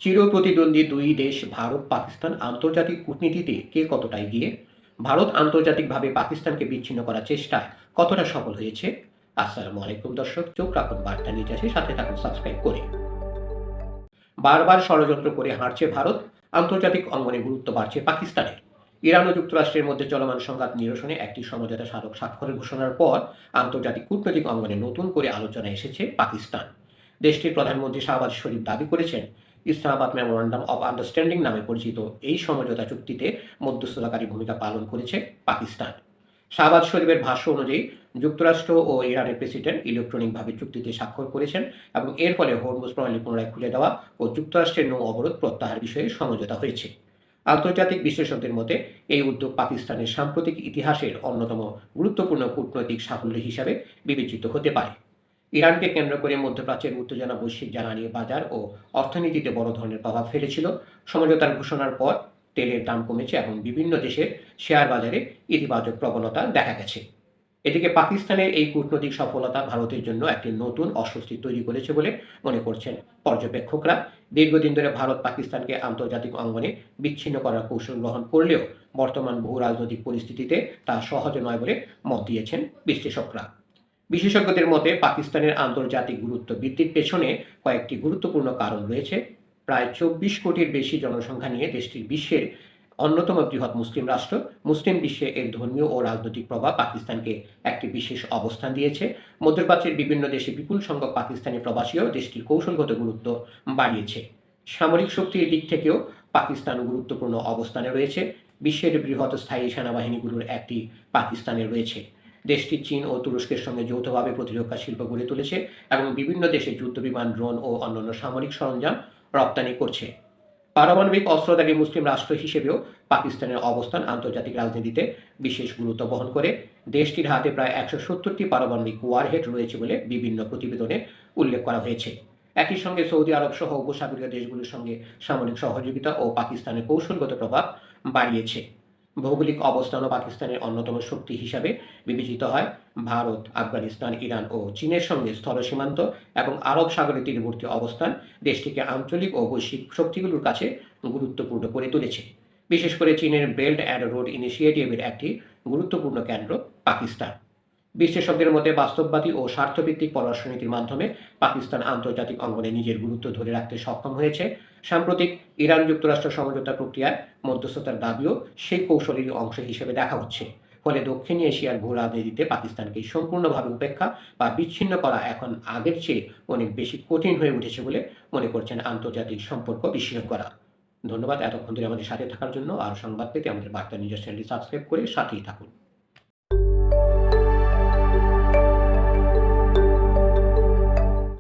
চিরপ্রতিদ্বন্দ্বী দুই দেশ ভারত পাকিস্তান আন্তর্জাতিক কূটনীতিতে কে কতটা এগিয়ে? ভারত আন্তর্জাতিকভাবে পাকিস্তানকে বিচ্ছিন্ন করার চেষ্টায় কতটা সফল হয়েছে? আসসালামু আলাইকুম দর্শক, চোখ রাখুন বার্তা নিউজ আছে, সাথে থাকুন সাবস্ক্রাইব করে। বারবার ষড়যন্ত্র করে হারছে ভারত, আন্তর্জাতিক অঙ্গনে গুরুত্ব বাড়ছে পাকিস্তানের। ইরান ও যুক্তরাষ্ট্রের মধ্যে চলমান সংঘাত নিরসনে একটি সমঝোতা স্মারক স্বাক্ষরের ঘোষণার পর আন্তর্জাতিক কূটনৈতিক অঙ্গনে নতুন করে আলোচনায় এসেছে পাকিস্তান। দেশটির প্রধানমন্ত্রী শাহবাজ শরীফ দাবি করেছেন, ইসলামাবাদ মেমোরান্ডাম অব আন্ডারস্ট্যান্ডিং নামে পরিচিত এই সমঝোতা চুক্তিতে মধ্যস্থতাকারী ভূমিকা পালন করেছে পাকিস্তান। শাহবাজ শরীফের ভাষ্য অনুযায়ী যুক্তরাষ্ট্র ও ইরানের প্রেসিডেন্ট ইলেকট্রনিকভাবে চুক্তিতে স্বাক্ষর করেছেন এবং এর ফলে হরমুজ প্রণালী পুনরায় খুলে দেওয়া ও যুক্তরাষ্ট্রের নৌ অবরোধ প্রত্যাহার বিষয়ে সমঝোতা হয়েছে। আন্তর্জাতিক বিশ্লেষকদের মতে এই উদ্যোগ পাকিস্তানের সাম্প্রতিক ইতিহাসের অন্যতম গুরুত্বপূর্ণ কূটনৈতিক সাফল্য হিসাবে বিবেচিত হতে পারে। ইরানকে কেন্দ্র করে মধ্যপ্রাচ্যের উত্তেজনা বৈশ্বিক জ্বালানি বাজার ও অর্থনীতিতে বড় ধরনের প্রভাব ফেলেছিল। সমঝোতার ঘোষণার পর তেলের দাম কমেছে এবং বিভিন্ন দেশের শেয়ার বাজারে ইতিবাচক প্রবণতা দেখা গেছে। এদিকে পাকিস্তানের এই কূটনৈতিক সফলতা ভারতের জন্য একটি নতুন অস্বস্তি তৈরি করেছে বলে মনে করছেন পর্যবেক্ষকরা। দীর্ঘদিন ধরে ভারত পাকিস্তানকে আন্তর্জাতিক অঙ্গনে বিচ্ছিন্ন করার কৌশল গ্রহণ করলেও বর্তমান ভূ রাজনৈতিক পরিস্থিতিতে তা সহজ নয় বলে মত দিয়েছেন বিশ্লেষকরা। বিশেষজ্ঞদের মতে পাকিস্তানের আন্তর্জাতিক গুরুত্ব বৃদ্ধির পেছনে কয়েকটি গুরুত্বপূর্ণ কারণ রয়েছে। প্রায় ২৪ কোটির বেশি জনসংখ্যা নিয়ে দেশটি বিশ্বের অন্যতম বৃহৎ মুসলিম রাষ্ট্র। মুসলিম বিশ্বে এর ধর্মীয় ও রাজনৈতিক প্রভাব পাকিস্তানকে একটি বিশেষ অবস্থান দিয়েছে। মধ্যপ্রাচ্যের বিভিন্ন দেশে বিপুল সংখ্যক পাকিস্তানি প্রবাসীও দেশটির কৌশলগত গুরুত্ব বাড়িয়েছে। সামরিক শক্তির দিক থেকেও পাকিস্তান গুরুত্বপূর্ণ অবস্থানে রয়েছে। বিশ্বের বৃহৎ স্থায়ী সেনাবাহিনীগুলোর একটি পাকিস্তানে রয়েছে। দেশটি চীন ও তুরস্কের সঙ্গে যৌথভাবে প্রতিরক্ষা শিল্প গড়ে তুলেছে এবং বিভিন্ন দেশে যুদ্ধবিমান, ড্রোন ও অন্যান্য সামরিক সরঞ্জাম রপ্তানি করছে। পারমাণবিক অস্ত্রধারী মুসলিম রাষ্ট্র হিসেবেও পাকিস্তানের অবস্থান আন্তর্জাতিক রাজনীতিতে বিশেষ গুরুত্ব বহন করে। দেশটির হাতে প্রায় ১৭০টি পারমাণবিক ওয়ারহেড রয়েছে বলে বিভিন্ন প্রতিবেদনে উল্লেখ করা হয়েছে। একই সঙ্গে সৌদি আরব সহ উপসাগরীয় দেশগুলোর সঙ্গে সামরিক সহযোগিতা ও পাকিস্তানের কৌশলগত প্রভাব বাড়িয়েছে। ভৌগোলিক অবস্থানও পাকিস্তানের অন্যতম শক্তি হিসাবে বিবেচিত হয়। ভারত, আফগানিস্তান, ইরান ও চীনের সঙ্গে স্থল সীমান্ত এবং আরব সাগরের তীরবর্তী অবস্থান দেশটিকে আঞ্চলিক ও বৈশ্বিক শক্তিগুলোর কাছে গুরুত্বপূর্ণ করে তুলেছে। বিশেষ করে চীনের বেল্ট অ্যান্ড রোড ইনিশিয়েটিভের একটি গুরুত্বপূর্ণ কেন্দ্র পাকিস্তান। বিশ্লেষকদের মতে বাস্তববাদী ও স্বার্থভিত্তিক পররাষ্ট্রনীতির মাধ্যমে পাকিস্তান আন্তর্জাতিক অঙ্গনে নিজের গুরুত্ব ধরে রাখতে সক্ষম হয়েছে। সাম্প্রতিক ইরান যুক্তরাষ্ট্র সমঝোতা প্রক্রিয়ায় মধ্যস্থতার দাবিও সেই কৌশলের অংশ হিসেবে দেখা হচ্ছে। ফলে দক্ষিণ এশিয়ার ভূ রাজনীতিতে পাকিস্তানকে সম্পূর্ণভাবে উপেক্ষা বা বিচ্ছিন্ন করা এখন আগের চেয়ে অনেক বেশি কঠিন হয়ে উঠেছে বলে মনে করছেন আন্তর্জাতিক সম্পর্ক বিশেষজ্ঞরা। ধন্যবাদ এতক্ষণ ধরে আমাদের সাথে থাকার জন্য। আর সংবাদ পেতে আমাদের বার্তা নিউজ চ্যানেলটি সাবস্ক্রাইব করে সাথেই থাকুন।